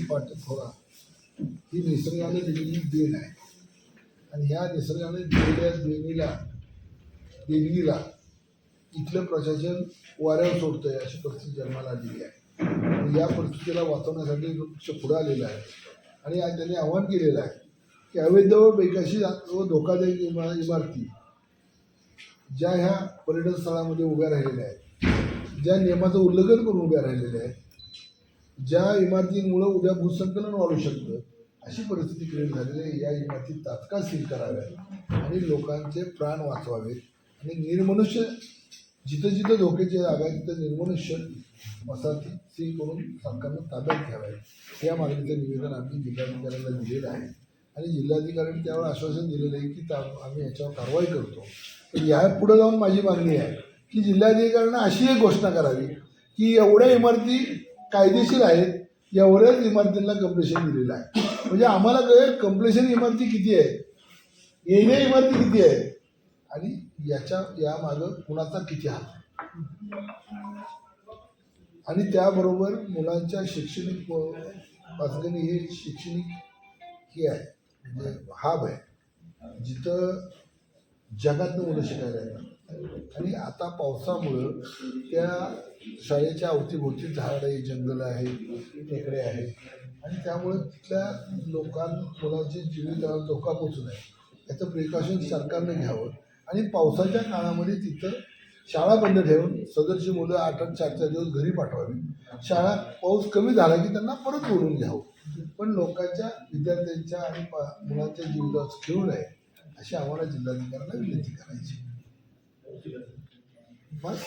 पाठपुरा ही निसर्गाने दिलेली देण आहे आणि ह्या निसर्गाने दिलेल्या देणगीला इथलं प्रशासन वाऱ्यावर सोडतंय अशी परिस्थिती जन्माला आलेली आहे आणि या परिस्थितीला वाचवण्यासाठी पक्ष पुढे आलेला आहे आणि आज त्यांनी आव्हान केलेलं आहे की अवैध व बेकायदेशीर व धोकादायक इमारती ज्या ह्या पर्यटन स्थळामध्ये उभ्या राहिलेल्या आहेत, ज्या नियमाचं उल्लंघन करून उभ्या राहिलेल्या आहेत, ज्या इमारतींमुळे उद्या भूसंकलन वाढू शकतं अशी परिस्थिती क्रिएट झालेली आहे, या इमारती तात्काळ सील कराव्यात आणि लोकांचे प्राण वाचवावेत आणि निर्मनुष्य जिथं जिथं धोक्याची जागा आहे तिथं निर्मनुष्य वसाहती सील करून सरकारनं ताब्यात घ्याव्यात या मागणीचं निवेदन आम्ही जिल्हाधिकाऱ्यांना दिलेलं आहे आणि जिल्हाधिकाऱ्यांनी त्यावर आश्वासन दिलेलं आहे की आम्ही याच्यावर कारवाई करतो. तर या पुढे जाऊन माझी मागणी आहे की जिल्हाधिकाऱ्यांना अशी एक घोषणा करावी की एवढ्या इमारती कायदेशीर आहेत, एवढ्याच इमारतींना कंप्लेशन दिलेलं आहे. म्हणजे आम्हाला कळेल कंप्लेशन इमारती किती आहे, येण्या इमारती किती आहे आणि या मागं कुणाचा किती हात आणि त्याबरोबर मुलांच्या शैक्षणिक पाचगणी हे शैक्षणिक हे आहे म्हणजे हाब आहे जिथं जगातनं मुलं शिकायला येतात आणि आता पावसामुळं त्या शाळेच्या अवतीभोवती झाड आहे, जंगल आहे, टेकडे आहे आणि त्यामुळे तिथल्या मुलांचे जीवितला धोका पोचू नये याचं प्रिकॉशन सरकारनं घ्यावं आणि पावसाच्या काळामध्ये तिथं शाळा बंद ठेवून सदरची मुलं 8-8 4-4 दिवस घरी पाठवावी. शाळा पाऊस कमी झाला की त्यांना परत ओढून घ्यावं, पण लोकांच्या विद्यार्थ्यांच्या आणि मुलांच्या जीविताचं खेळू नये अशी आम्हाला जिल्हाधिकाऱ्यांना विनंती करायची. बस.